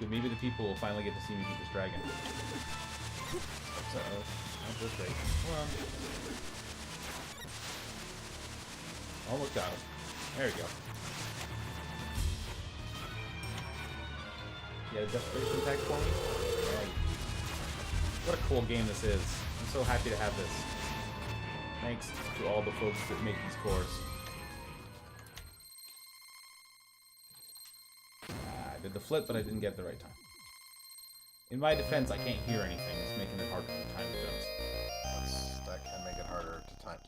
Maybe the people will finally get to see me beat this dragon. Uh-oh. Not this rate. Come on. Almost got him. There we go. Yeah, desperation attack for me? Yeah. What a cool game this is. I'm so happy to have this. Thanks to all the folks that make these cores. I did the flip, but I didn't get it the right time. In my defense, I can't hear anything. It's making it harder to time the jumps. That can make it harder to time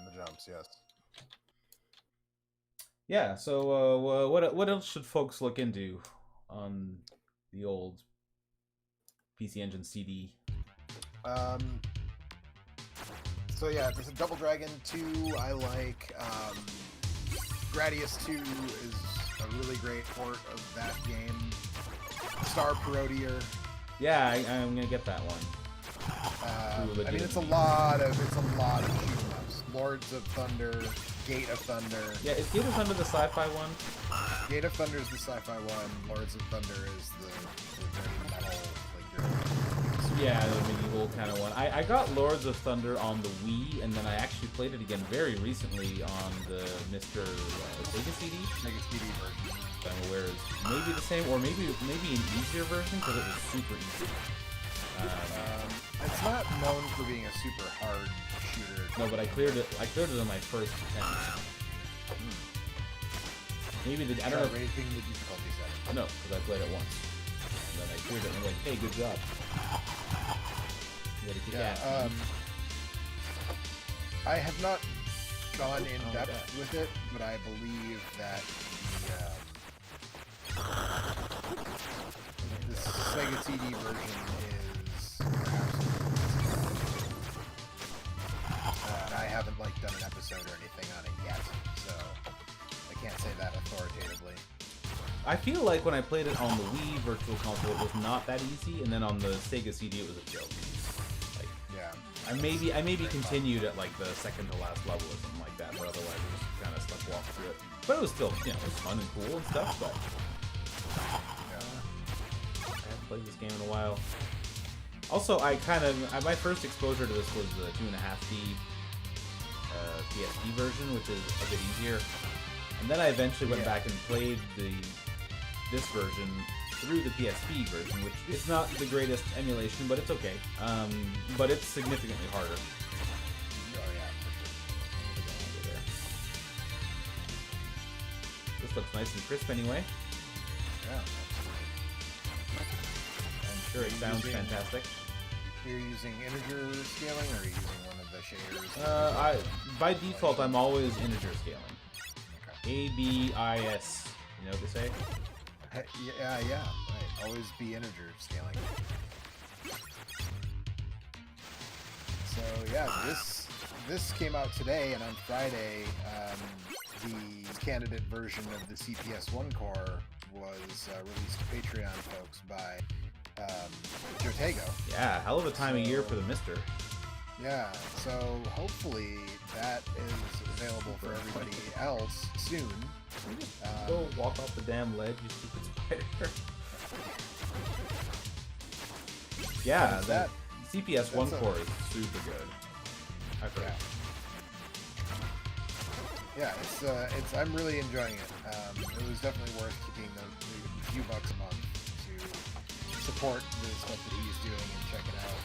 the jumps, yes. Yeah, so what else should folks look into on the old PC Engine CD? So yeah, there's a Double Dragon 2 I like. Gradius 2 is a really great port of that game. Star Parodier. Yeah, I'm gonna get that one. I mean, it's a lot of shoot-em-ups. Lords of Thunder, Gate of Thunder. Yeah, is Gate of Thunder the sci-fi one? Gate of Thunder is the sci-fi one. Lords of Thunder is the very metal, like your... Yeah, the medieval kind of one. I got Lords of Thunder on the Wii, and then I actually played it again very recently on the MiSTer Sega CD. Sega CD version. I'm aware is maybe the same, or maybe an easier version because it was super easy. It's not known for being a super hard shooter. No, but I cleared it. I cleared it on my first attempt. Maybe I don't know. Rating the difficulty setting. No, because I played it once, and then I cleared it and went, "Hey, good job." Yeah. I have not gone in depth with it, but I believe that the Sega CD version is perhaps I haven't done an episode or anything on it yet, so I can't say that authoritatively. I feel like when I played it on the Wii Virtual Console, it was not that easy, and then on the Sega CD, it was a joke. Yeah. I maybe continued at the second to last level or something like that, but otherwise I just kind of walked through it. But it was still, it was fun and cool and stuff. But I haven't played this game in a while. Also, my first exposure to this was the 2.5D PSP version, which is a bit easier. And then I eventually went back and played this version through the PSP version, which is not the greatest emulation, but it's okay. But it's significantly harder. Oh yeah, for sure. This looks nice and crisp anyway. Yeah. I'm sure it sounds fantastic. You're using integer scaling, or are you using one of the shaders? By default, I'm always integer scaling. Okay. ABIS. You know what they say? Yeah, right. Always be integer scaling. So yeah, this came out today, and on Friday, the candidate version of the CPS1 core was released to Patreon folks by Jotego. Yeah, hell of a time of year for the MiSTer. Yeah, so hopefully that is available for everybody else soon. Go walk off the damn ledge, you stupid spider. Yeah, that CPS1 core is super good. I've heard. Yeah, it's I'm really enjoying it. It was definitely worth keeping the few bucks a month to support the stuff that he's doing and check it out.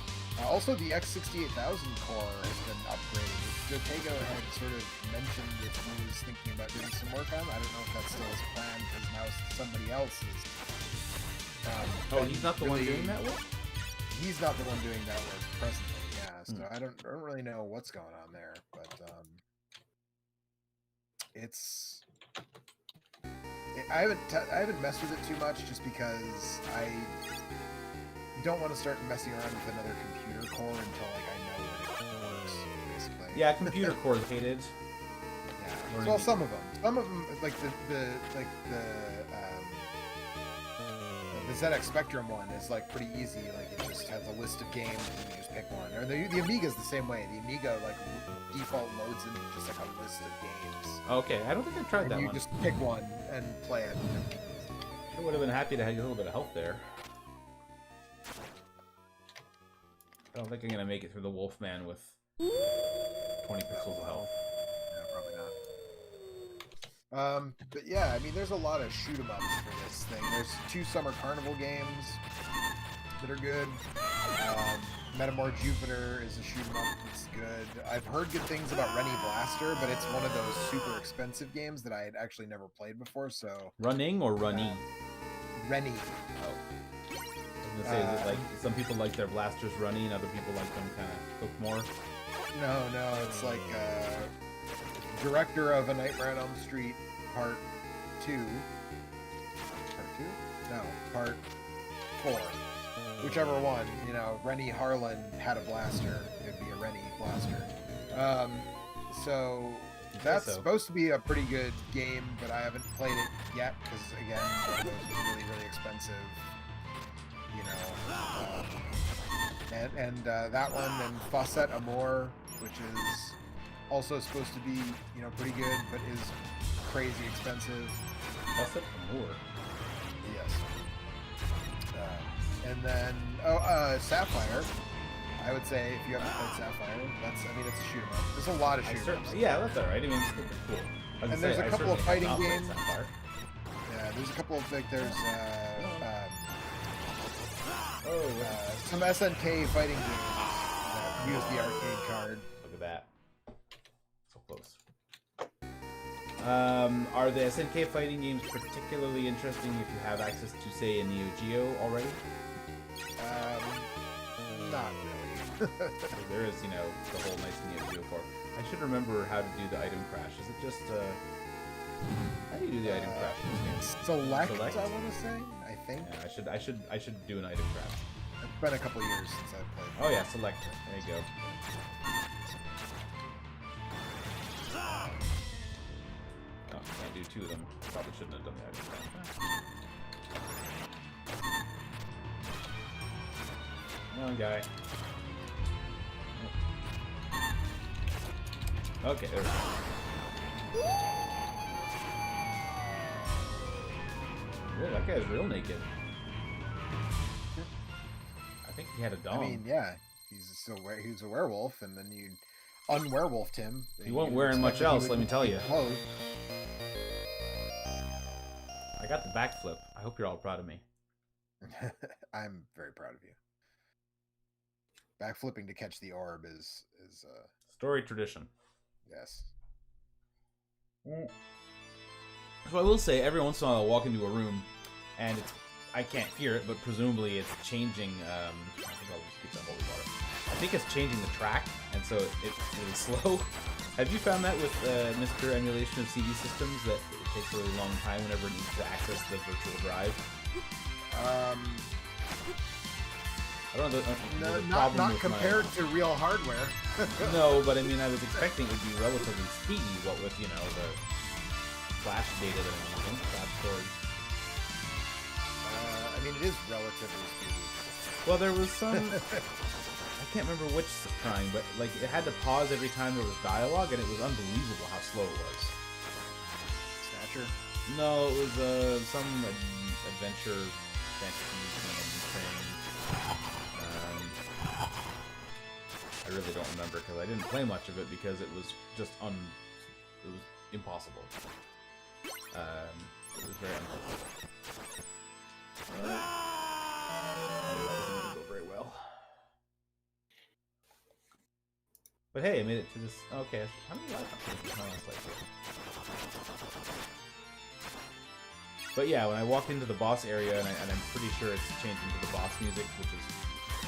Also, the X68000 core has been upgraded. Jotego had sort of mentioned that he was thinking about doing some work on. I don't know if that's still his plan, because now somebody else is. He's not the one doing that work? He's not the one doing that work presently, yeah. So I don't really know what's going on there, but I haven't messed with it too much, just because I don't want to start messing around with another computer core until I know that it works, basically. Yeah, computer cores hated. Yeah. Well, some of them, like the ZX Spectrum one is pretty easy. Like, it just has a list of games and you just pick one. Or the Amiga's the same way. The Amiga default loads into just a list of games. Okay, I don't think I tried that one. You just pick one and play it. I would have been happy to have a little bit of health there. I don't think I'm gonna make it through the Wolfman with 20 pixels of health. No, probably not. But yeah, I mean, there's a lot of shoot 'em ups for this thing. There's 2 Summer Carnival games that are good. Metamore Jupiter is a shoot 'em up that's good. I've heard good things about Rennie Blaster, but it's one of those super expensive games that I had actually never played before. So Running or running? Rennie. Oh. I was gonna say, is it like some people like their blasters running, other people like them kind of cooked more? No, it's like director of A Nightmare on Elm Street Part 2. Part 2? No, Part 4. Whichever one, you know, Rennie Harlan had a blaster. It'd be a Rennie blaster. So that's supposed to be a pretty good game, but I haven't played it yet because, again, one of those was really, really expensive. You know, and that one, and Fawcett Amour, which is also supposed to be, you know, pretty good, but is crazy expensive. Fawcett Amour. Yes. And then, Sapphire. I would say if you haven't played Sapphire, it's a shoot 'em up. There's a lot of shoot 'em ups. Yeah, that's alright. I mean, it's cool. And there's a couple of fighting games. Yeah, there's a couple of some SNK fighting games that use the arcade card. Look at that. So close. Are the SNK fighting games particularly interesting if you have access to, say, a Neo Geo already? Not really. There is, you know, the whole nice Neo Geo core. I should remember how to do the item crash. Is it just, how do you do the item crash in this game? Select, I want to say, I think. Yeah, I should do an item crash. It's been a couple years since I've played. Oh yeah, select. There you go. Oh, can't do 2 of them. Probably shouldn't have done the item crash. Come on, guy. Okay, there we go. Whoa, that guy's real naked. I think he had a dong. I mean, yeah, he's a werewolf, and then you unwerewolfed him. He wasn't wearing much else, let me tell you. I got the backflip. I hope you're all proud of me. I'm very proud of you. Backflipping to catch the orb is story tradition. Yes. So I will say, every once in a while I'll walk into a room, and I can't hear it, but presumably it's changing. I think I'll just keep that holy water. I think it's changing the track, and so it's really slow. Have you found that with MiSTer emulation of CD systems, that it takes a really long time whenever it needs to access the virtual drive? I don't know. Not compared to real hardware. No, but I mean, I was expecting it would be relatively speedy. What with, you know, the flash data that I'm using, flash storage. I mean, it is relatively speedy. Well, there was some. I can't remember which time, but like it had to pause every time there was dialogue, and it was unbelievable how slow it was. Snatcher? No, it was some adventure fantasy kind of thing. I really don't remember because I didn't play much of it because it was just it was impossible. It was very unpleasant. That wasn't going to go very well. But hey, I made it to this. Okay, how many lives? But yeah, when I walked into the boss area, and I'm pretty sure it's changing to the boss music, which is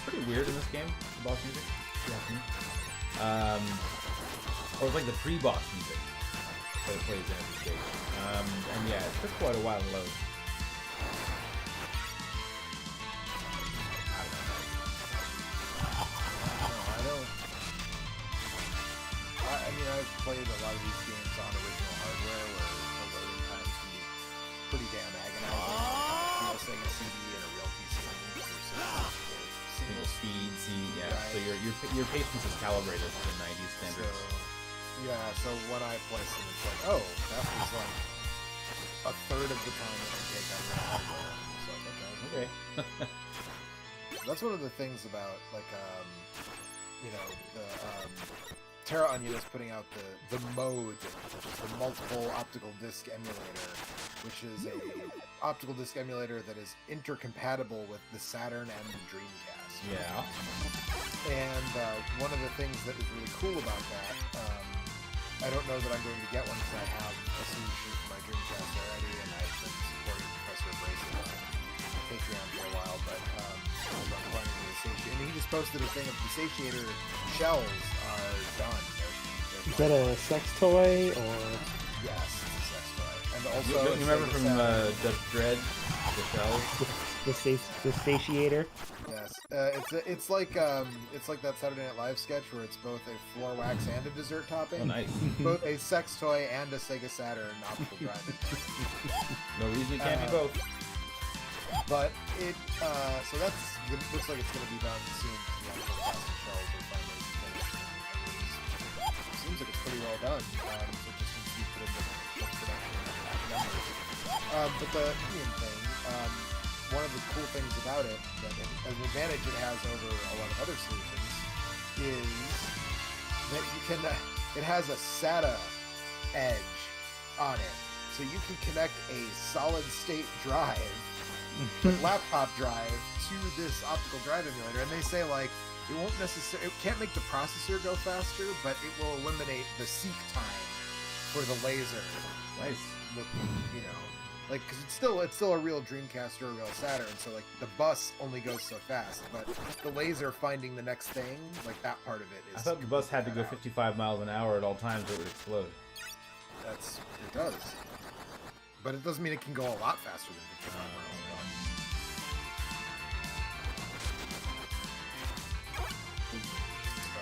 pretty weird in this game. The boss music. Yeah. Or it's like the pre-boss music that it plays in every stage. And yeah, it took quite a while to load. I mean, I've played a lot of these games on original hardware where the loading times can be pretty damn agonizing. Using a CD and a real PC versus single speed, yeah. Right. So your patience is calibrated to 90s standards. So when I play some, it's like, oh, that was like a third of the time it would take on the hardware. So, okay. That's one of the things about, like, you know, the Terra Onion is putting out the mode, which is the multiple optical disc emulator, which is a optical disc emulator that is intercompatible with the Saturn and the Dreamcast. Yeah. And one of the things that is really cool about that, I don't know that I'm going to get one because I have a solution for my Dreamcast already, and I've been supporting Professor Bracey on Patreon for a while, but I'm planning the satiator. And he just posted a thing of the satiator shells are done. Is that a sex toy or? Yes, it's a sex toy. And also, Don't you remember from Judge Dredd, the shells? The satiator? Yes, it's like that Saturday Night Live sketch where it's both a floor wax and a dessert topping. Oh, nice. Both a sex toy and a Sega Saturn optical drive. No reason it can't be both. But it, so that's, it looks like it's going to be done soon. The actual plastic shells are finally finished. And it seems like it's pretty well done. So it just needs to be put into production numbers. But the Indian thing, one of the cool things about it, that an advantage it has over a lot of other solutions, is that you can, it has a SATA edge on it. So you can connect a solid state drive, laptop drive, to this optical drive emulator, and they say, like, it won't necessarily, it can't make the processor go faster, but it will eliminate the seek time for the laser. Nice. You know, like, because it's still a real Dreamcast or a real Saturn, so like the bus only goes so fast, but the laser finding the next thing, like that part of it is. I thought the bus had to go 55 miles an hour at all times or it would explode. It does. But it doesn't mean it can go a lot faster than 55 miles an hour.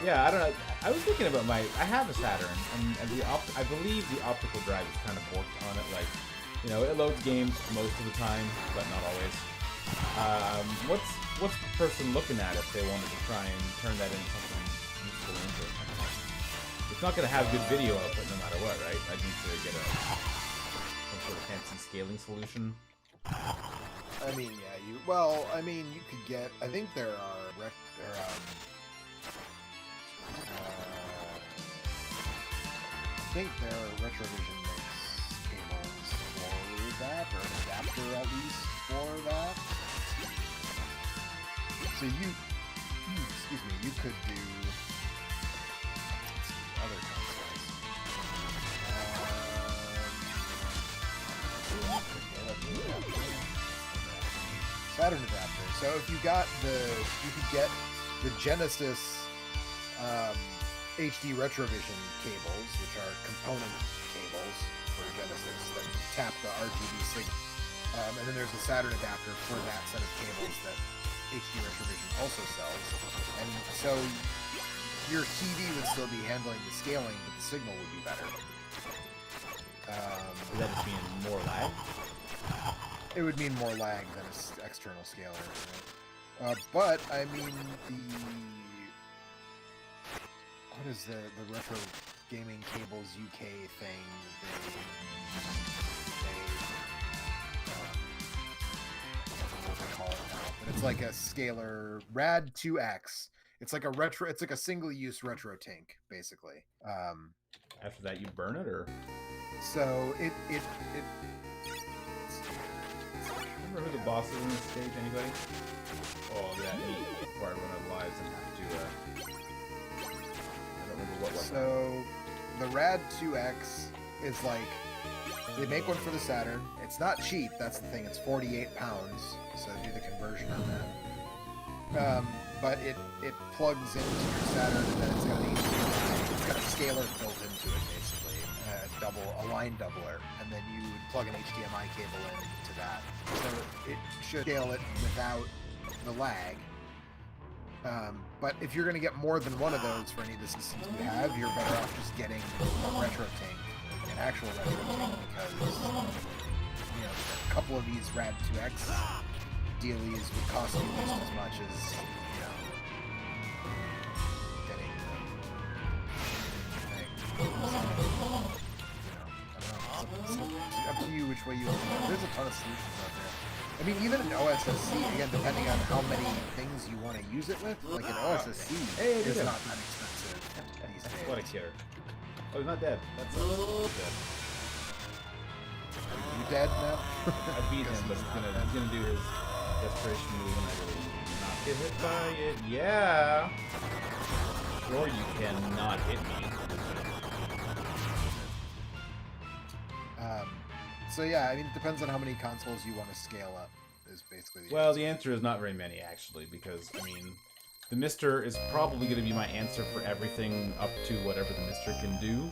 Yeah, I don't know. I was thinking about I have a Saturn, and I believe the optical drive is kind of worked on it. Like, you know, it loads games most of the time, but not always. What's the person looking at if they wanted to try and turn that into something useful into it? It's not going to have good video output no matter what, right? I need to get some sort of fancy scaling solution. I mean, yeah, you could get, I think there are, I think there are Retrovision makes cables for that, or an adapter at least for that. So you could do, let's see, other consoles. Saturn adapter. So if you got you could get the Genesis HD Retrovision cables, which are component cables for Genesis that tap the RGB signal. And then there's the Saturn adapter for that set of cables that HD Retrovision also sells. And so your TV would still be handling the scaling, but the signal would be better. Would that just mean more lag? It would mean more lag than an external scaler, right? But, I mean, what is the Retro Gaming Cables UK thing that they what do they call it now? But it's like a scalar, Rad 2X. It's like a single-use retro tank, basically. After that, you burn it, or? So, it Remember who the boss is in this stage, anybody? Oh, yeah, neat. Before I run out of lives and have to, I don't remember what weapon. So, the Rad 2X is like, they make one for the Saturn. It's not cheap, that's the thing. It's 48 pounds, so do the conversion on that. But it plugs into your Saturn, and then it's got a scaler built into it, basically. A line doubler, and then you would plug an HDMI cable into that. So it should scale it without the lag. But if you're going to get more than one of those for any of the systems you have, you're better off just getting a retro tank, an actual retro tank, because you know, a couple of these Rad 2X dealies would cost you just as much as getting the thing. It's up to you which way you want to go. There's a ton of solutions out there. I mean, even in OSSC, again, depending on how many things you want to use it with, like an OSSC, it's not that expensive these days. What a killer. Oh, he's not dead. That's dead. Are you dead now? I beat him, but he's gonna do his desperation move and I will not get hit by it. Yeah! Sure, you cannot hit me. So yeah, I mean, it depends on how many consoles you want to scale up, is basically the Well, answer. the answer is not very many, actually, because, I mean, the MiSTer is probably going to be my answer for everything up to whatever the MiSTer can do,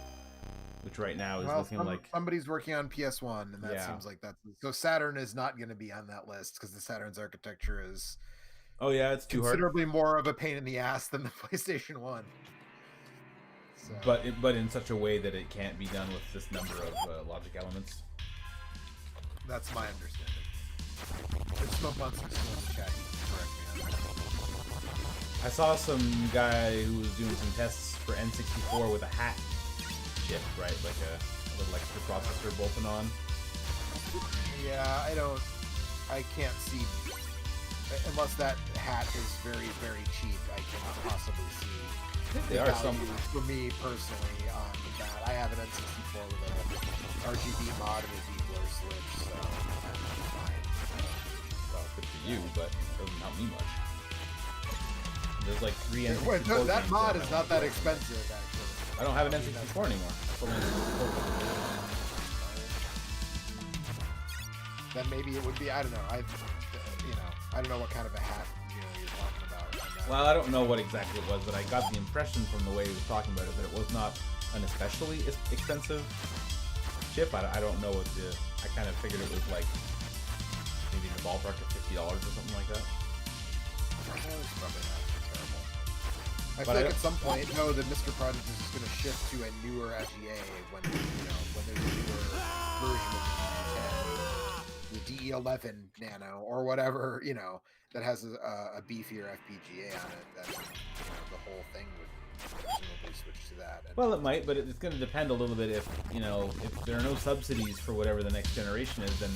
which right now is looking like... Somebody's working on PS1, and that Yeah. seems like that's... So Saturn is not going to be on that list, because the Saturn's architecture is Oh yeah, it's too hard. considerably more of a pain in the ass than the PlayStation 1. So, But in such a way that it can't be done with this number of logic elements. that's my understanding. There's Smoke Monster still in the chat. You can correct me on that. I saw some guy who was doing some tests for N64 with a hat chip, right? Like a little extra processor bolted on. Yeah, I can't see, unless that hat is very, very cheap, I cannot possibly see They are some. for me personally on that. I have an N64 with a RGB mod and a D-blur switch, so I'm fine. Well, good for you, but it doesn't help me much. There's like 3 N64 Wait, no, that games mod that is not that expensive, actually. I don't have an N64 anymore. It's only N64. Then maybe it would be, I don't know. I don't know what kind of a hat you're talking about on that. Well, I don't know what exactly it was, but I got the impression from the way he was talking about it that it was not an especially expensive chip. I don't know what the... I kind of figured it was like maybe in the ballpark of $50 or something like that. It's probably not terrible. I But feel I like don't- at some point, no, the MiSTer project is just going to shift to a newer FGA when there's a newer version of the DE11 Nano or whatever, that has a beefier FPGA on it. That the whole thing would presumably switch to that. And Well, it might, but it's going to depend a little bit if there are no subsidies for whatever the next generation is, then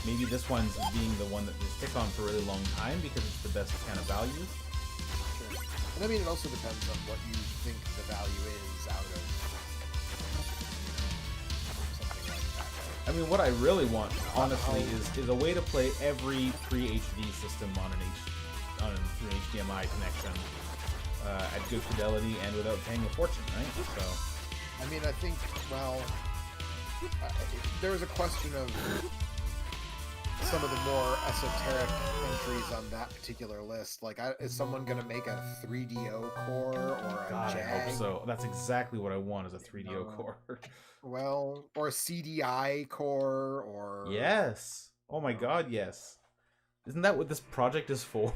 maybe this one's being the one that they stick on for a really long time because it's the best kind of value. Sure. And I mean, it also depends on what you think the value is out of something like that. Right? I mean, what I really want, honestly, is a way to play every pre-HD system on through an HDMI connection at good fidelity and without paying a fortune, right? So, I mean, I think, there was a question of some of the more esoteric entries on that particular list. Like, is someone going to make a 3DO core or a God, I JAG? hope so. That's exactly what I want is a 3DO core. Well, or a CDI core, or... Yes. Oh my God, yes. Isn't that what this project is for?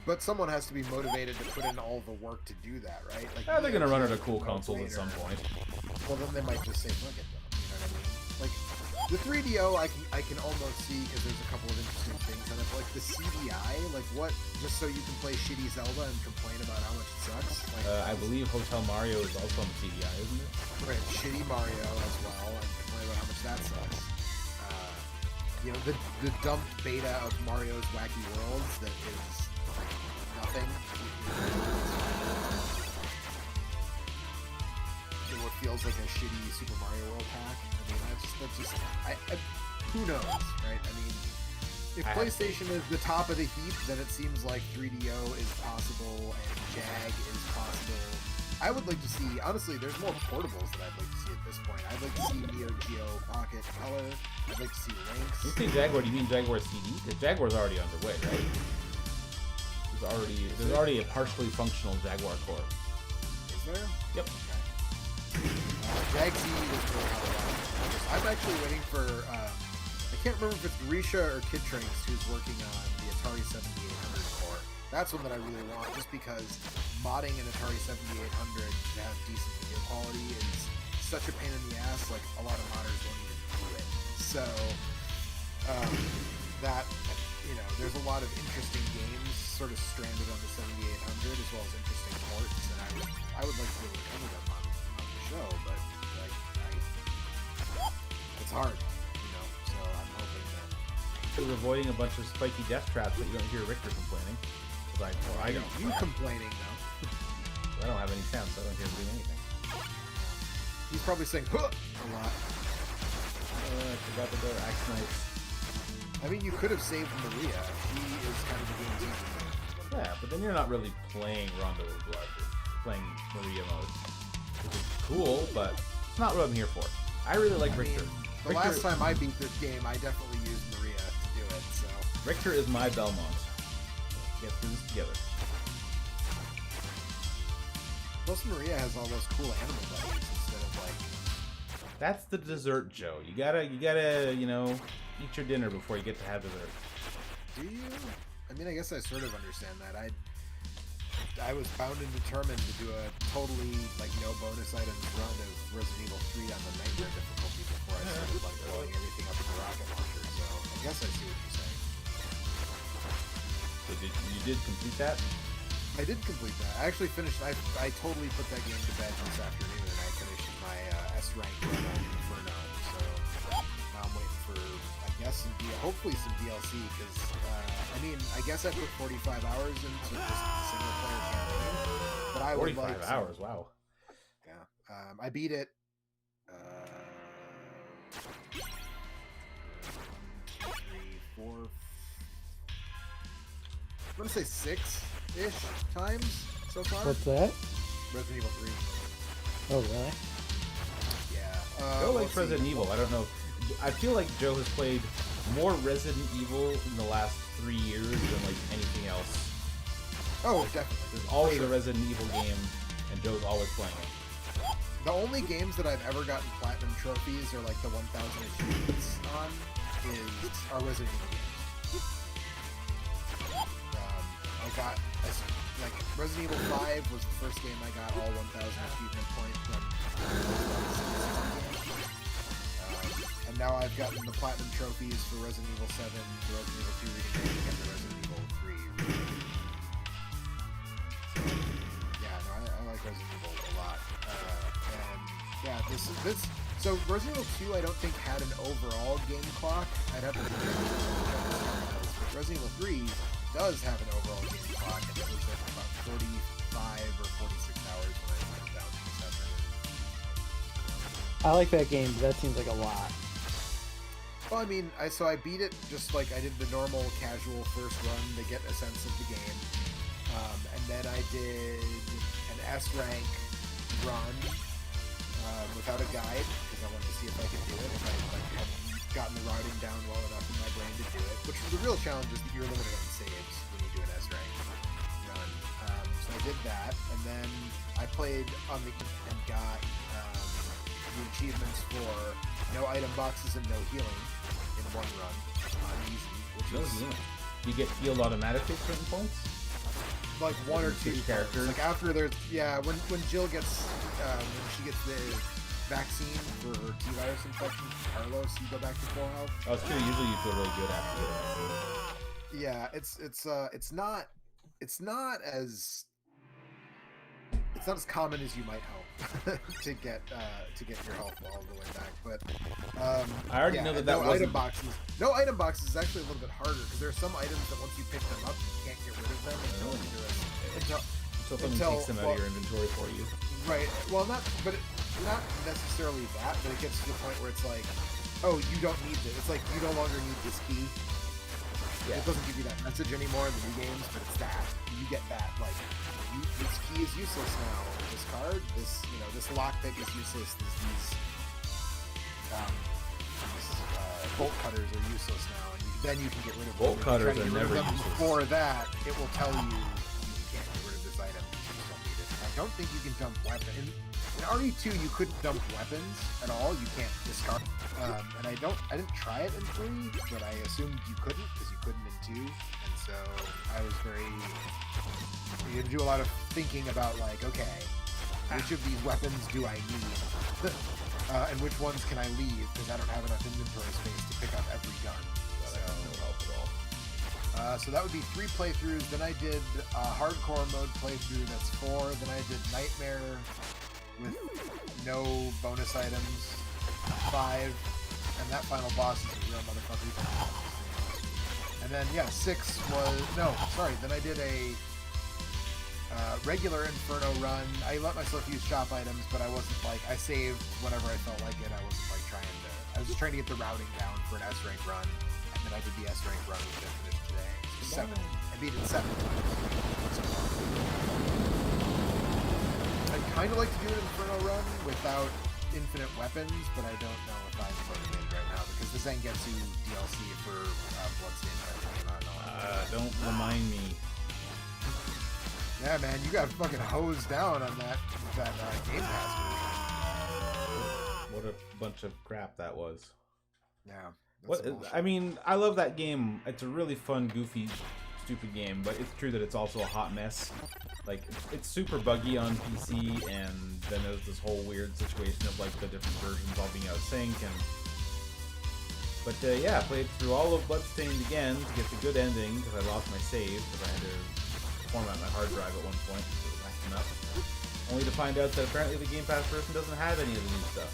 But someone has to be motivated to put in all the work to do that, right? Like, Yeah, they're gonna run out of cool later. consoles at some point. Well, then they might just say, "Fuck it," though. You know what I mean? Like the 3DO, I can almost see because there's a couple of interesting things on it. Like the CDI, like what? Just so you can play shitty Zelda and complain about how much it sucks. Like, I believe Hotel Mario is also on the CDI, isn't it? right, shitty Mario as well, and complain about how much that sucks. The dumped beta of Mario's Wacky Worlds that is nothing. What feels like a shitty Super Mario World hack. I mean, who knows, right? I mean, if PlayStation is the top of the heap, then it seems like 3DO is possible and JAG is possible. I would like to see, honestly, there's more portables that I'd like to see at this point. I'd like to see Neo Geo Pocket Color. I'd like to see Lynx. When you say Jaguar, do you mean Jaguar CD? Because Jaguar's already underway, right? There's already a partially functional Jaguar core. Is there? Yep. Jag Z was really hot. I'm actually waiting for, I can't remember if it's Risha or Kid Tranks who's working on the Atari 7800 core. That's one that I really want, just because modding an Atari 7800 to have decent video quality is such a pain in the ass, like a lot of modders won't even do it. So, there's a lot of interesting games sort of stranded on the 7800 as well as interesting ports, and I would like to be able to cover them on the show, but it's hard, you know. So I'm hoping that Because avoiding a bunch of spiky death traps that you don't hear Richter complaining. Like, well, I don't. you complaining though. I don't have any sense. I don't hear him doing anything. He's probably saying "huh" a lot. I forgot to go to Axe Knight. I mean, you could have saved Maria. She is kind of the game's easy. Yeah, but then you're not really playing Rondo with Blood. You're playing Maria mode. Which is cool, but it's not what I'm here for. I really like Richter. The last time I beat this game, I definitely used Maria to do it, so... Richter is my Belmont. Get through this together. Plus Maria has all those cool animal buddies instead of, like... That's the dessert, Joe. You gotta, you know, eat your dinner before you get to have dessert. Do you? I mean, I guess I sort of understand that. I was bound and determined to do a totally, like, no bonus items run of Resident Evil 3 on the Nightmare difficulty before I started, like, blowing everything up with the rocket launcher, so I guess I see what you're saying. So you did complete that? I did complete that. I actually finished, I totally put that game to bed this afternoon, and I finished my S-rank run on Inferno, so now I'm waiting for, I guess, hopefully some DLC, because, I mean, I guess I put 45 hours into just the single player campaign, but I would like 45 hours, wow. Yeah, I beat it. 1, 2, 3, 4. I'm gonna say 6-ish times so far. What's that? Resident Evil 3. Oh, really? Yeah. Joe likes Resident Evil. I don't know. I feel like Joe has played more Resident Evil in the last 3 years than like anything else. Oh, definitely. There's always a Resident Evil game, and Joe's always playing it. The only games that I've ever gotten platinum trophies or like the 1,000 achievements on are Resident Evil games. I got like Resident Evil 5 was the first game I got all 1,000 achievement points from. And now I've gotten the platinum trophies for Resident Evil 7, the Resident Evil 2 remake, and the Resident Evil 3 remake. So, yeah, no, I like Resident Evil a lot. And yeah, this. So Resident Evil 2, I don't think had an overall game clock. I'd have to check this. Resident Evil 3 does have an overall game clock, and it was at about 45 or 46 hours when I went down to 7. I like that game, but that seems like a lot. Well, I mean, so I beat it just like I did the normal casual first run to get a sense of the game, and then I did an S rank run without a guide because I wanted to see if I could do it. If I hadn't gotten the routing down well enough in my brain to do it, which the real challenge is that you're limited on saves when you do an S rank run. So I did that, and then I played on the and got the achievements for no item boxes and no healing in one run on easy, which is You get healed automatically at certain points? like one or two characters. Like after there's when Jill gets when she gets the vaccine for her T-virus infection from Carlos, you go back to full health. Oh, it's true. Usually you feel really good after it. Yeah, it's not as common as you might hope to get your health all the way back. But I already know that wasn't... No item boxes is actually a little bit harder because there are some items that once you pick them up, you can't get rid of them until something takes them out of your inventory for you. Right. Well, not necessarily that, but it gets to the point where it's like, oh, you don't need this. It's like you no longer need this key. Yeah. It doesn't give you that message anymore in the new games, but it's that. You get that, like, this key is useless now. This card, this lockpick is useless. These bolt cutters are useless now, and then you can get rid of them. Bolt cutters are never useless. Before that, it will tell you can't get rid of this item. You just don't need it. I don't think you can dump weapons. In RE2, you couldn't dump weapons at all. You can't discard. And I didn't try it in 3, but I assumed you couldn't because you couldn't in 2. And so I was you had to do a lot of thinking about like, okay, which of these weapons do I need? And which ones can I leave because I don't have enough inventory space to pick up every gun. So, no help at all. So that would be 3 playthroughs. Then I did hardcore mode playthrough. That's 4. Then I did Nightmare with no bonus items. 5. and that final boss is a real motherfucker. And then, yeah, 6 was... No, sorry, then I did a regular Inferno run. I let myself use shop items, but I wasn't like... I saved whenever I felt like it. I wasn't like trying to... I was just trying to get the routing down for an S-rank run, and then I did the S-rank run, which I finished today. So 7. I beat it 7 times so far. I'd kind of like to do an Inferno run without infinite weapons, but I don't know if I'm motivated right now because the Zangetsu DLC for Bloodstained came out. Don't remind me. Yeah, man, you got fucking hosed down on that Game Pass version. What a bunch of crap that was. Yeah. What? I mean, I love that game. It's a really fun, goofy, stupid game, but it's true that it's also a hot mess. Like, it's super buggy on PC, and then there's this whole weird situation of, like, the different versions all being out of sync, and... But, yeah, I played through all of Bloodstained again to get the good ending, because I lost my save, because I had to format my hard drive at one point, so it was acting up. Only to find out that apparently the Game Pass version doesn't have any of the new stuff.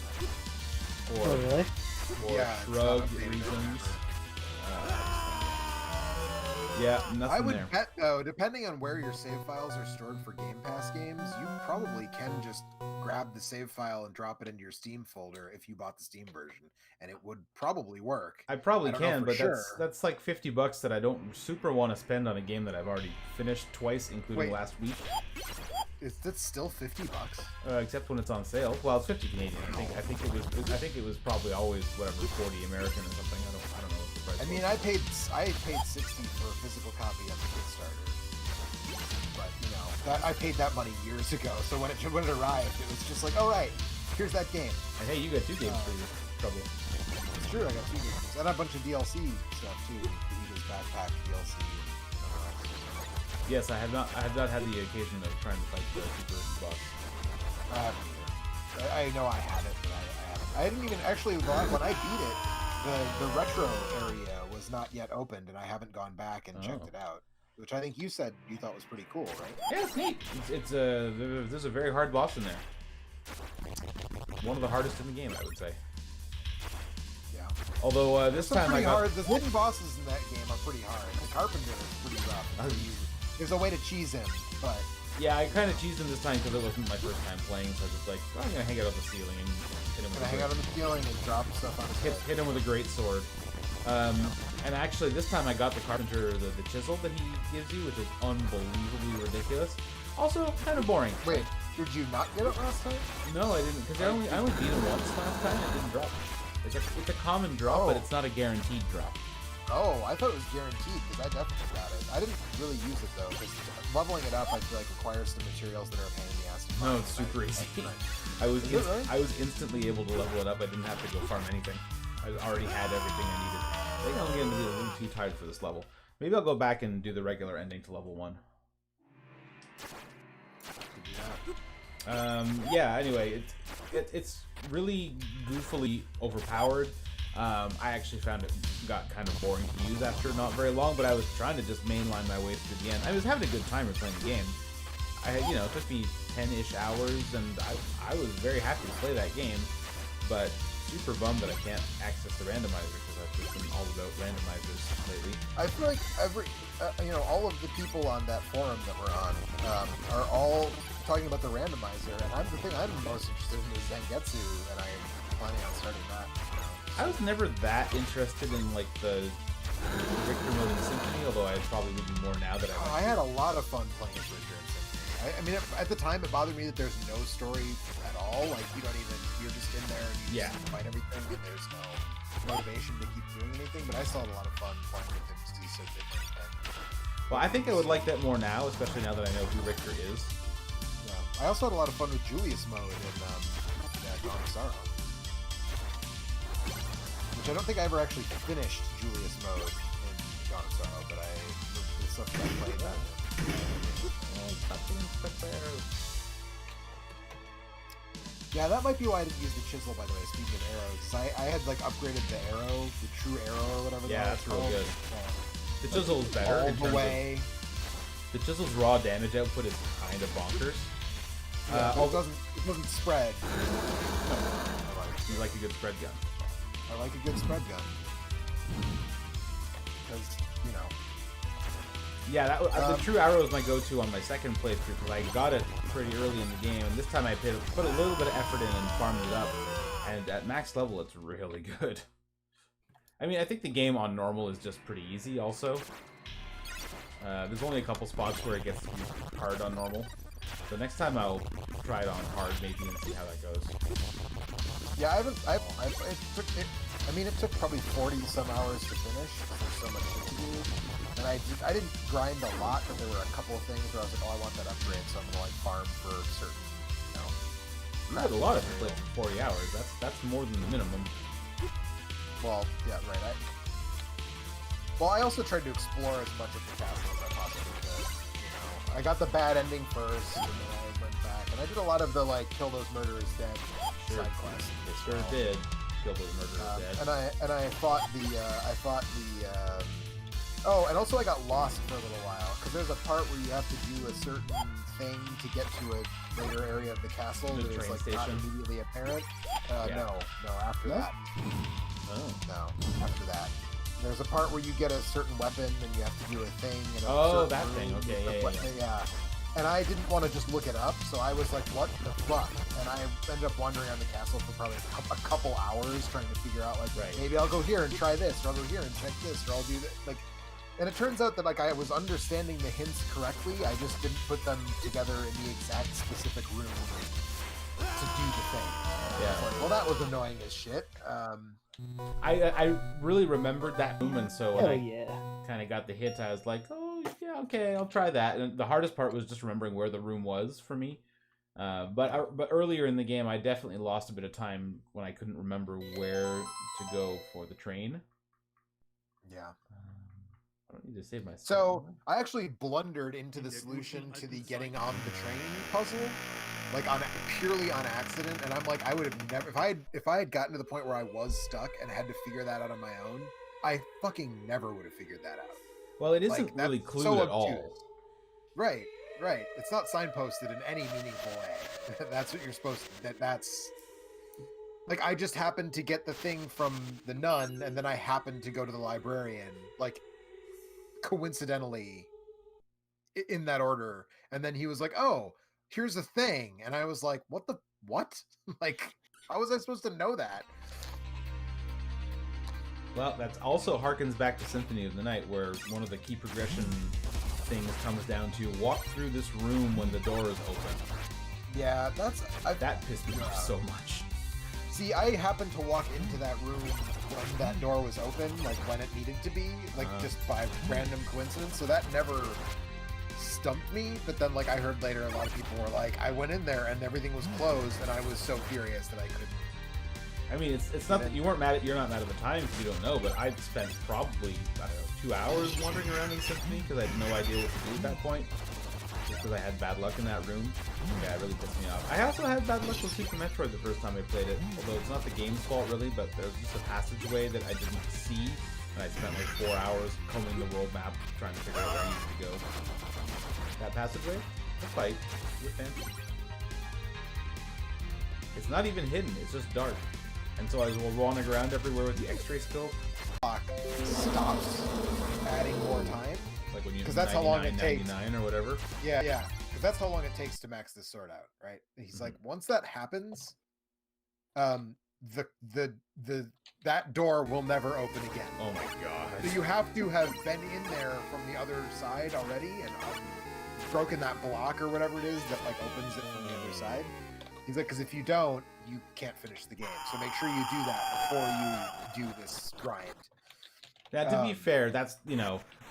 Or, Oh, really? or Yeah, shrug reasons. Yeah, nothing I would there. bet, though, depending on where your save files are stored for Game Pass games, you probably can just grab the save file and drop it into your Steam folder if you bought the Steam version, and it would probably work. I probably don't know can, for but sure. that's like $50 that I don't super want to spend on a game that I've already finished twice, including Wait. last week. Is that still $50? Except when it's on sale. Well, it's 50 Canadian. I think it was probably always whatever 40 American or something. I don't know what the price. I mean, I paid 60 for a physical copy of the Kickstarter, but you know, I paid that money years ago. So when it arrived, it was just like, all right, here's that game. And hey, you got 2 games for your trouble. It's true, I got 2 games and a bunch of DLC stuff too. The Eagles Backpack DLC. Yes, I have not had the occasion of trying to fight the super boss. I haven't either. I know I had it, but I haven't. I didn't even actually when I beat it. The retro area was not yet opened, and I haven't gone back and checked it out. Which I think you said you thought was pretty cool, right? Yeah, it's neat. There's a very hard boss in there. One of the hardest in the game, I would say. Yeah. Although this time I got... The hidden bosses in that game are pretty hard. The Carpenter is pretty rough. There's a way to cheese him, but... Yeah, I kind of cheesed him this time because it wasn't my first time playing, so I was just like, I'm going to hang out on the ceiling and hit him with hang out on the ceiling and drop stuff on his head. Hit him with a great sword. And actually, this time I got the Carpenter, the chisel that he gives you, which is unbelievably ridiculous. Also, kind of boring. Wait, did you not get it last time? No, I didn't, because I only beat him once last time and it didn't drop. It's a common drop, but it's not a guaranteed drop. Oh, I thought it was guaranteed, because I definitely got it. I didn't really use it, though, because leveling it up, I feel like, requires some materials that are a pain in the ass to find. No, it's super easy. I was instantly able to level it up. I didn't have to go farm anything. I already had everything I needed. I think I'm getting to be a little too tired for this level. Maybe I'll go back and do the regular ending to level 1. Yeah, anyway, it's really goofily overpowered. I actually found it got kind of boring to use after not very long, but I was trying to just mainline my way through the end. I was having a good time playing the game. It took me 10-ish hours, and I was very happy to play that game, but super bummed that I can't access the randomizer because I've just been all about randomizers lately. I feel like all of the people on that forum that we're on are all talking about the randomizer, and the thing I'm most interested in is Zangetsu, and I am planning on starting that. I was never that interested in like the Richter mode and Symphony, although I probably would be more now that I had a lot of fun playing Richter and Symphony. I mean, at the time, it bothered me that there's no story at all. Like, you're just in there and you just fight everything, and there's no motivation to keep doing anything. But I still had a lot of fun playing with him because he's so different. Well, I think I would like that more now, especially now that I know who Richter is. Yeah. I also had a lot of fun with Julius mode in Dawn of Sorrow. Which I don't think I ever actually finished Julius mode in Dawn of Sorrow, but the stuff that I played that. Yeah, that might be why I didn't use the chisel, by the way, speaking of arrows. I had, like, upgraded the arrow, the true arrow or whatever Yeah, that's real good. The chisel's better. All the way. The chisel's raw damage output is kind of bonkers. Yeah, it doesn't spread. You like a good spread gun. I like a good spread gun. Because, you know. Yeah, the true arrow is my go-to on my second playthrough because I got it pretty early in the game, and this time I put a little bit of effort in and farmed it up, and at max level it's really good. I mean, I think the game on normal is just pretty easy also. There's only a couple spots where it gets hard on normal, so next time I'll try it on hard maybe and see how that goes. Yeah, it took probably 40 some hours to finish. There's so much shit to do. And I didn't grind a lot, but there were a couple of things where I was like, oh, I want that upgrade, so I'm gonna like farm for certain, you know. You had a lot of it played for 40 hours. That's more than the minimum. Well, yeah, right. I also tried to explore as much of the castle as I possibly could. You know, I got the bad ending first, and then I went back, and I did a lot of the like kill those murderers dead side quests. It sure did. Kill those murderers dead. And I fought the oh, and also I got lost for a little while because there's a part where you have to do a certain thing to get to a later area of the castle that is like not immediately apparent. No, after that. Oh. No, after that. There's a part where you get a certain weapon and you have to do a thing. That thing. Okay, yeah. And I didn't want to just look it up, so I was like, what the fuck? And I ended up wandering around the castle for probably a couple hours trying to figure out, like, maybe I'll go here and try this, or I'll go here and check this, or I'll do that. Like, and it turns out that, like, I was understanding the hints correctly, I just didn't put them together in the exact specific room to do the thing. Yeah. It's like, well, that was annoying as shit. I really remembered that room, and so when yeah. kind of got the hit, I was like, oh, yeah, okay, I'll try that. And the hardest part was just remembering where the room was for me. But earlier in the game, I definitely lost a bit of time when I couldn't remember where to go for the train. Yeah. I don't need to save myself. So I actually blundered into the solution to the getting on the train puzzle, like purely on accident. And I'm like, I would have never, if I had gotten to the point where I was stuck and had to figure that out on my own, I fucking never would have figured that out. Well, it isn't really clued so at all. Right. It's not signposted in any meaningful way. That's what you're supposed to. That's like, I just happened to get the thing from the nun, and then I happened to go to the librarian, like, coincidentally, in that order. And then he was like, oh, here's a thing. And I was like, what? Like, how was I supposed to know that? Well, that also harkens back to Symphony of the Night, where one of the key progression things comes down to walk through this room when the door is open. Yeah, that pissed me off so much. See, I happened to walk into that room when that door was open, like when it needed to be, like just by random coincidence. So that never stumped me. But then, like, I heard later, a lot of people were like, I went in there and everything was closed, and I was so furious that I couldn't. I mean, it's not that you're not mad at the time if you don't know, but I'd spent probably, I don't know, 2 hours wandering around in Symphony because I had no idea what to do at that point. Just because I had bad luck in that room. Yeah, it really pissed me off. I also had bad luck with Super Metroid the first time I played it, although it's not the game's fault really, but there's just a passageway that I didn't see, and I spent like 4 hours combing the world map trying to figure out where I needed to go. That passageway? A fight. Get fancy. It's not even hidden, it's just dark. And so I was wandering around everywhere with the X-ray scope. Stops adding more time. Like when you because that's how long it takes. 99 or whatever. Yeah. Because that's how long it takes to max this sword out, right? He's like, once that happens, that door will never open again. Oh my god. So you have to have been in there from the other side already and broken that block or whatever it is that like opens it from the other side. He's like, because if you don't, you can't finish the game. So make sure you do that before you do this grind. Now, to be fair, that's,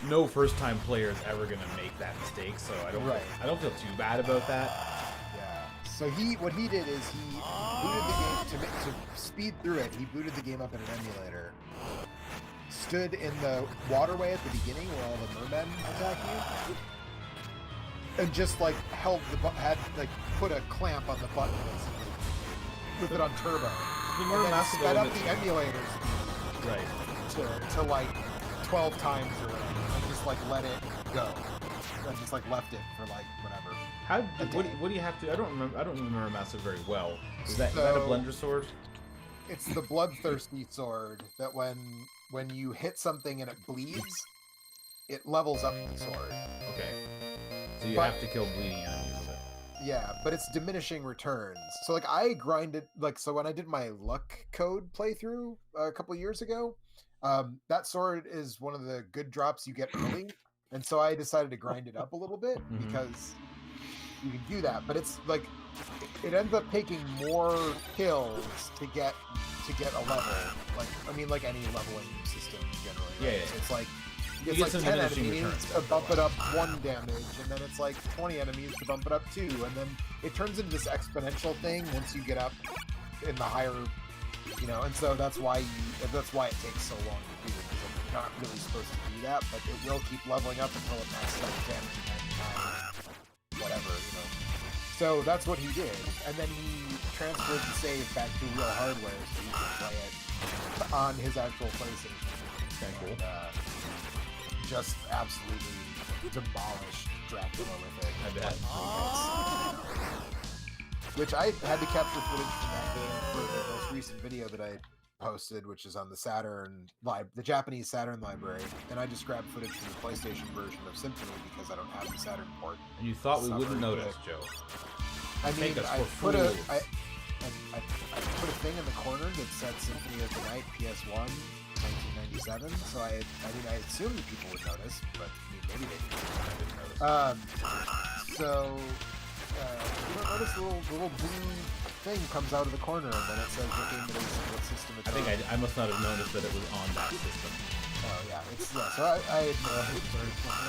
no first-time player is ever going to make that mistake, so I don't feel too bad about that. Yeah. So what he did is he booted the game to speed through it. He booted the game up in an emulator, stood in the waterway at the beginning where all the mermen attack you, and just like put a clamp on the button with it on turbo. And then sped up the emulators. Right. To like 12 times or whatever, and just like let it go. And just like left it for like whatever. What do you have to? I don't remember Master very well. Is that a blender sword? it's the bloodthirsty sword that when you hit something and it bleeds, it levels up the sword. Okay. So you But- have to kill bleeding enemies. With it. Yeah, but it's diminishing returns. So like I grinded so when I did my luck code playthrough a couple years ago, that sword is one of the good drops you get early, and so I decided to grind it up a little bit Mhm. because you can do that. But it's like it ends up taking more kills to get a level. Like I mean, like any leveling system generally. Right? Yeah, yeah. So it's like You it's get like some 10 diminishing enemies returns to after a bump it while. up 1 damage, and then it's like 20 enemies to bump it up 2, and then it turns into this exponential thing once you get up in the higher, and so that's why it takes so long to do, because you're not really supposed to do that, but it will keep leveling up until it maxes out damage 99, whatever. So that's what he did, and then he transferred the save back to real hardware so he could play it on his actual PlayStation. Okay, cool. And, just absolutely demolished Dracula with it. I bet. Which I had to capture footage from that game for the most recent video that I posted, which is on the the Japanese Saturn library, and I just grabbed footage from the PlayStation version of Symphony because I don't have the Saturn port. And you thought we Not wouldn't very notice, good. Joe. I mean, Take us I for put fools. I put a thing in the corner that said Symphony of the Night PS1 1997, so I assumed that people would notice, but maybe they didn't. I didn't notice. So you don't notice the little blue thing comes out of the corner, and then it says what game it is and what system it's I think on. I must not have noticed that it was on that system. Oh yeah, so I had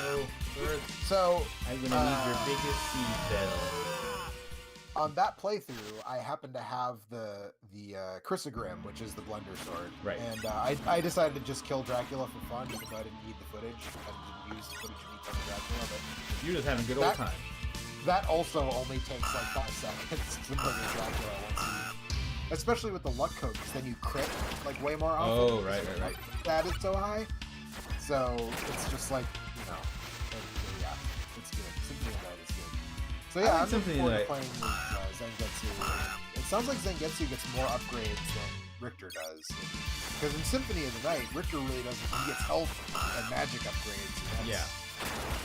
No, sir. so I'm gonna need your biggest seed bell. on that playthrough, I happened to have the Chrysogrim, which is the Blender sword. Right. And I decided to just kill Dracula for fun because I didn't need the footage. I didn't use the footage of me killing Dracula, but You're just having a good old time. that also only takes like 5 seconds to murder Dracula once you... Especially with the luck code, because then you crit like way more often. Oh, because right, your right, right. luck stat is so high. So it's just like, yeah, it's good. Symphony of Night is good. So yeah, I like I'm looking Symphony forward to of playing with Zangetsu. It sounds like Zangetsu gets more upgrades than Richter does. Because in Symphony of the Night, Richter really doesn't. He gets health and magic upgrades. And that's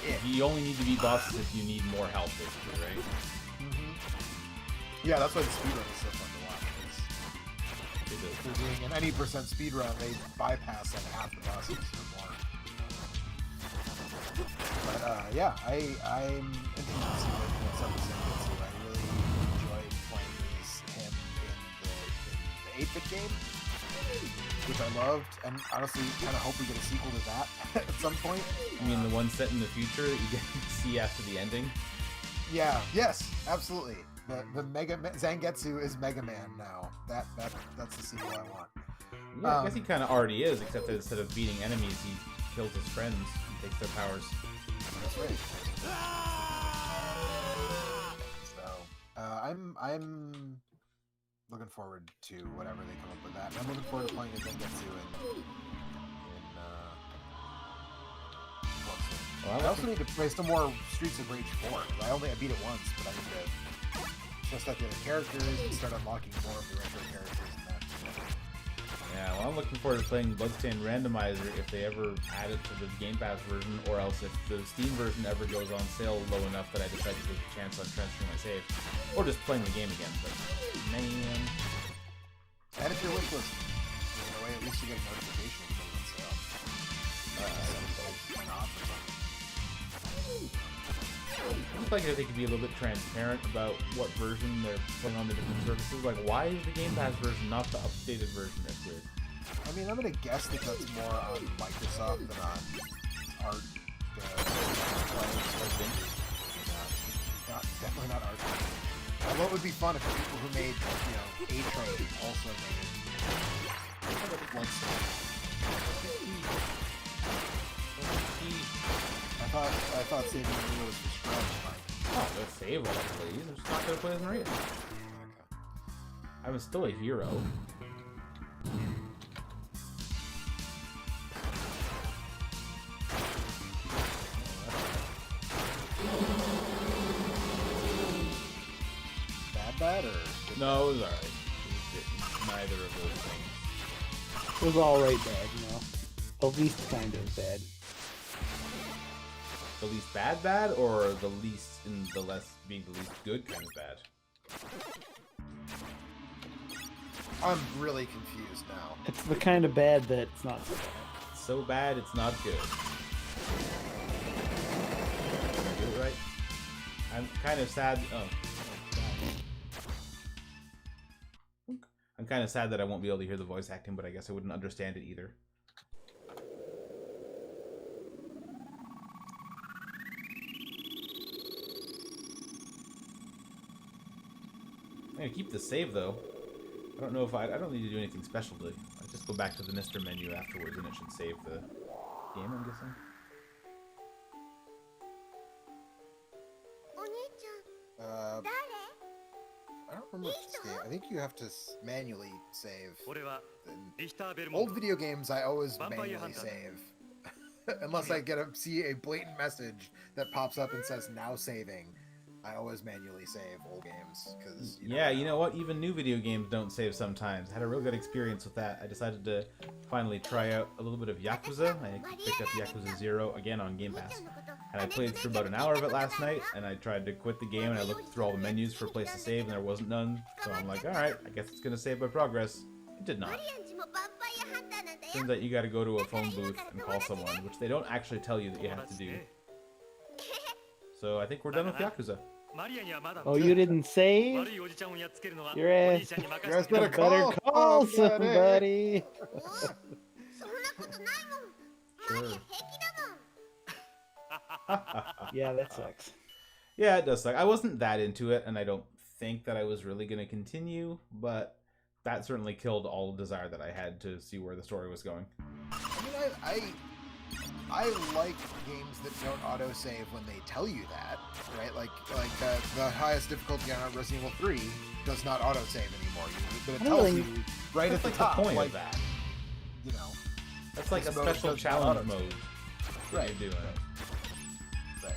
it. You only need to beat bosses if you need more health, basically, right? Yeah, that's why the speedrun is so fun to watch. If they're doing an any percent speedrun, they bypass like half the bosses or more. But yeah, I'm interested to see what's up with Zangetsu. I really enjoyed playing him in the 8-bit game, which I loved, and honestly kind of hope we get a sequel to that at some point. You mean the one set in the future that you get to see after the ending? Yeah, yes, absolutely. The Zangetsu is Mega Man now. That's the sequel I want. Yeah, I guess he kind of already is, except that instead of beating enemies, he kills his friends and takes their powers. That's right. So I'm looking forward to whatever they come up with that. I'm looking forward to playing a Zangetsu in Well, I also need to play some more Streets of Rage 4. I beat it once, but I need to test out the other characters and start unlocking more of the retro characters and that. Yeah, well, I'm looking forward to playing Bloodstained Randomizer if they ever add it to the Game Pass version, or else if the Steam version ever goes on sale low enough that I decide to take a chance on transferring my save. Or just playing the game again, but man. And if you're wishlist, way at least you get a notification when it's on sale. I just like if they could be a little bit transparent about what version they're putting on the different services. Like, why is the Game Pass version not the updated version? That's weird. I mean, I'm gonna guess that that's more on Microsoft than on Art. Definitely not Art. Although it would be fun if the people who made, A-Train also made it once. I thought saving Maria was for Scrubs, Mike. Oh, let's save all please. I'm just not gonna play as Maria. Okay. I'm still a hero. Bad or? No, it was alright. neither of those things. It was alright bad, you know. The least kind of bad. The least bad, or the least in the less being the least good kind of bad? I'm really confused now. It's the kind of bad that it's not so bad. So bad it's not good. Did I do it right? I'm kind of sad. Oh. I'm kind of sad that I won't be able to hear the voice acting, but I guess I wouldn't understand it either. I'm gonna keep the save though. I don't know if I don't need to do anything special to. I just go back to the MiSTer menu afterwards, and it should save the game. I'm guessing. I don't remember this game. I think you have to manually save. In old video games, I always manually save. Unless I see a blatant message that pops up and says now saving. I always manually save old games because you know what? Even new video games don't save sometimes. I had a real good experience with that. I decided to finally try out a little bit of Yakuza. I picked up Yakuza 0 again on Game Pass, and I played through about an hour of it last night. And I tried to quit the game, and I looked through all the menus for a place to save, and there wasn't none. So I'm like, all right, I guess it's gonna save my progress. It did not. Turns out you got to go to a phone booth and call someone, which they don't actually tell you that you have to do. So I think we're done with Yakuza. Oh, you didn't save? Your ass better call somebody. Sure. Yeah, that sucks. Yeah, it does suck. I wasn't that into it, and I don't think that I was really going to continue, but that certainly killed all desire that I had to see where the story was going. I mean, I like games that don't autosave when they tell you that, right? Like the highest difficulty on Resident Evil 3 does not autosave anymore, but it tells you right at the top. The point like, of that. You know, that's like a special challenge mode. Right. You're doing. Right.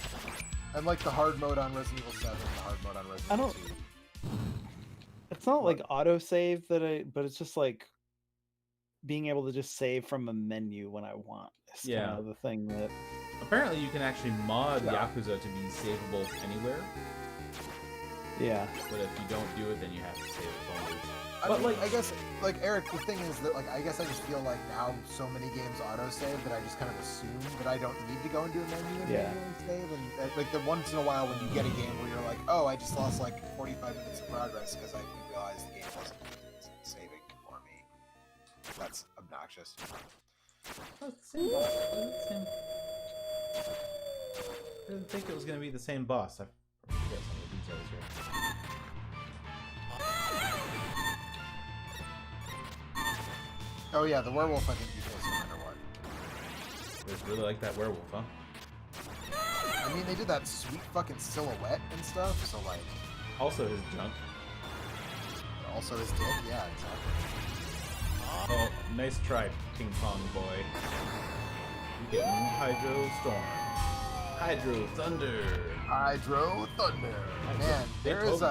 And like the hard mode on Resident Evil 7, the hard mode on Resident Evil 2. It's not like autosave but it's just like being able to just save from a menu when I want. It's kind of the thing that... Apparently you can actually mod Yakuza to be savable anywhere. Yeah. But if you don't do it, then you have to save it only. But like, I guess, like Eric, the thing is that, like, I guess I just feel like now so many games autosave that I just kind of assume that I don't need to go into a menu and manually save. And like, the once in a while when you get a game where you're like, oh, I just lost like 45 minutes of progress because I didn't realize the game wasn't saving for me. That's obnoxious. Oh, it's the same boss. I didn't think it was going to be the same boss. I forget some of the details here. Oh yeah, the werewolf I think you face no matter what. You guys really like that werewolf, huh? I mean, they did that sweet fucking silhouette and stuff, so like... Also his junk. Also his dick? Yeah, exactly. Oh, nice try, Ping Pong Boy. You get Hydro Storm. Hydro Thunder. Hydro Thunder. Man, there's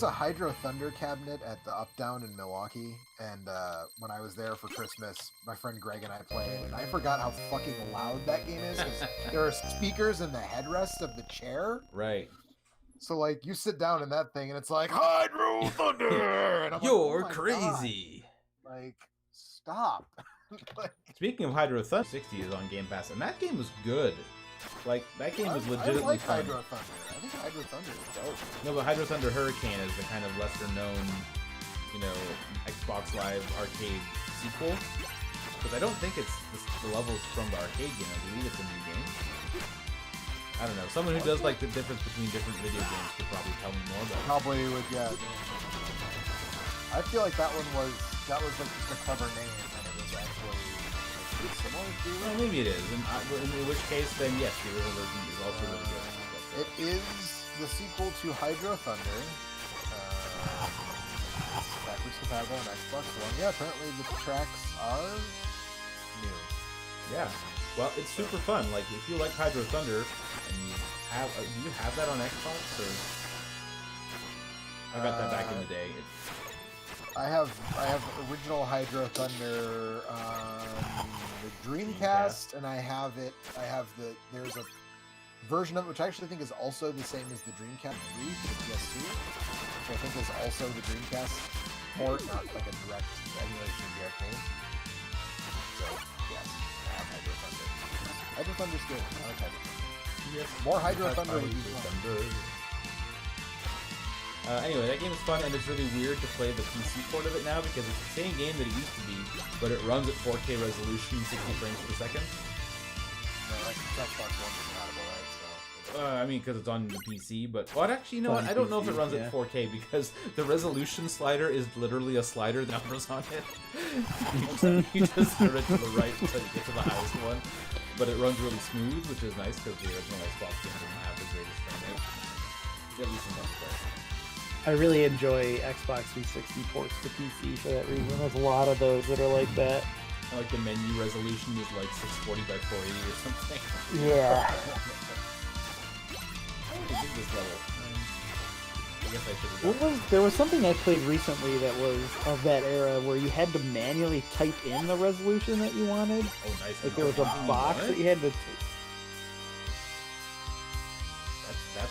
a Hydro Thunder cabinet at the Up Down in Milwaukee, and when I was there for Christmas, my friend Greg and I played, and I forgot how fucking loud that game is, because there are speakers in the headrest of the chair. Right. So, like, you sit down in that thing, and it's like, Hydro Thunder! And I'm You're like, oh crazy! God. Like, stop. Like, speaking of Hydro Thunder, 60 is on Game Pass, and that game was good. Like, that game was legitimately I like fun. Hydro Thunder. I think Hydro Thunder is dope. No, but Hydro Thunder Hurricane is the kind of lesser known, you know, Xbox Live arcade sequel. Because I don't think it's the levels from the arcade game. I believe it's a new game. I don't know. Someone who does like the difference between different video games could probably tell me more about it. Probably would, yeah. I feel like that was like just a clever name, and it was actually like, similar to. Well, maybe it is. In which case, then yes, the original version is also really good. It is the sequel to Hydro Thunder. It's backwards compatible on Xbox One. Yeah, apparently the tracks are new. Yeah. Well, it's super fun. Like, if you like Hydro Thunder, and you have, do you have that on Xbox, or? I got that back in the day. I have original Hydro Thunder, the Dreamcast, and I have there's a version of it which I actually think is also the same as the Dreamcast 3 for the PS2, which I think is also the Dreamcast port, not like a direct emulation of the arcade. So yes, I have Hydro Thunder. Hydro Thunder's good. I like Hydro Thunder. Yes. More Hydro Thunder would be fun. Anyway, that game is fun, and it's really weird to play the PC port of it now because it's the same game that it used to be, but it runs at 4K resolution, 60 frames per second. No, like Xbox One compatible, right? So. I mean, because it's on the PC, but actually, you know what? I don't know if it runs at 4K because the resolution slider is literally a slider that numbers on it. you just turn it to the right until you get to the highest one, but it runs really smooth, which is nice because the original Xbox game didn't have the greatest frame rate. At least in multiplayer. I really enjoy Xbox 360 ports to PC for that reason. There's a lot of those that are like that. Like the menu resolution is like 640 by 480 or something. Yeah. I did this level. I guess I should have. There was something I played recently that was of that era where you had to manually type in the resolution that you wanted. Oh, nice. Like there was a box that you had to.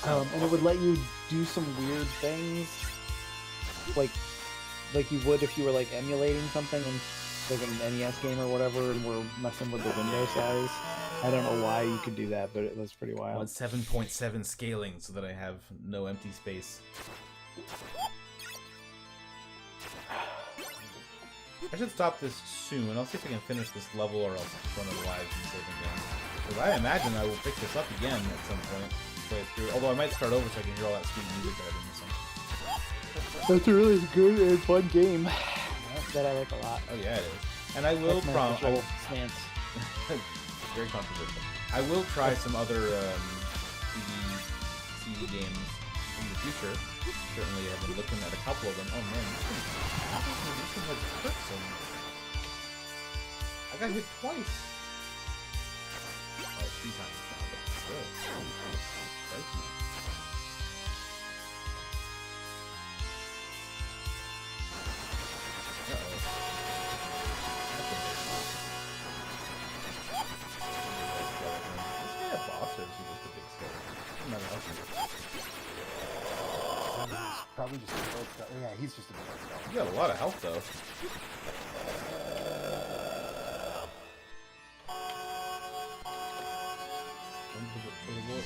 And it would let you do some weird things, like you would if you were like emulating something in like an NES game or whatever, and we're messing with the window size. I don't know why you could do that, but it was pretty wild. I want 7.7 scaling so that I have no empty space. I should stop this soon. I'll see if I can finish this level or else run it live and save again. Because I imagine I will pick this up again at some point. Play it through. Although I might start over so I can hear all that sweet music that I've been missing. That's a really good and fun game that I like a lot. Oh yeah, it is. And I will promise. Stance. Very controversial. I will try some other CD games in the future. Certainly, I've been looking at a couple of them. Oh man, this one has hurt so much. I got hit twice. Oh, 3 times now, but still. Right? Probably just a build stuff. Yeah, he's just a build stuff. You got a lot of health though.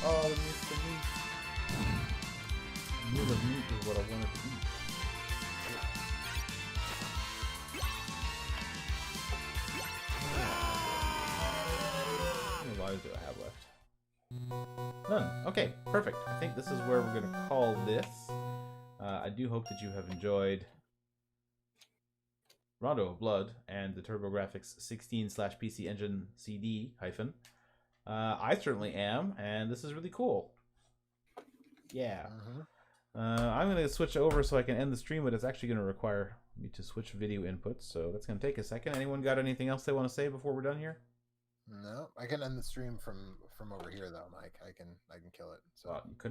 Oh, the meat. The meat is what I wanted to eat. How many lives do I have left? None. Okay, perfect. I think this is where we're going to call this. I do hope that you have enjoyed Rondo of Blood and the TurboGrafx 16/PC Engine CD hyphen. I certainly am, and this is really cool. Yeah. I'm going to switch over so I can end the stream, but it's actually going to require me to switch video inputs, so that's going to take a second. Anyone got anything else they want to say before we're done here? No, I can end the stream from over here though, Mike. I can kill it. So you couldn't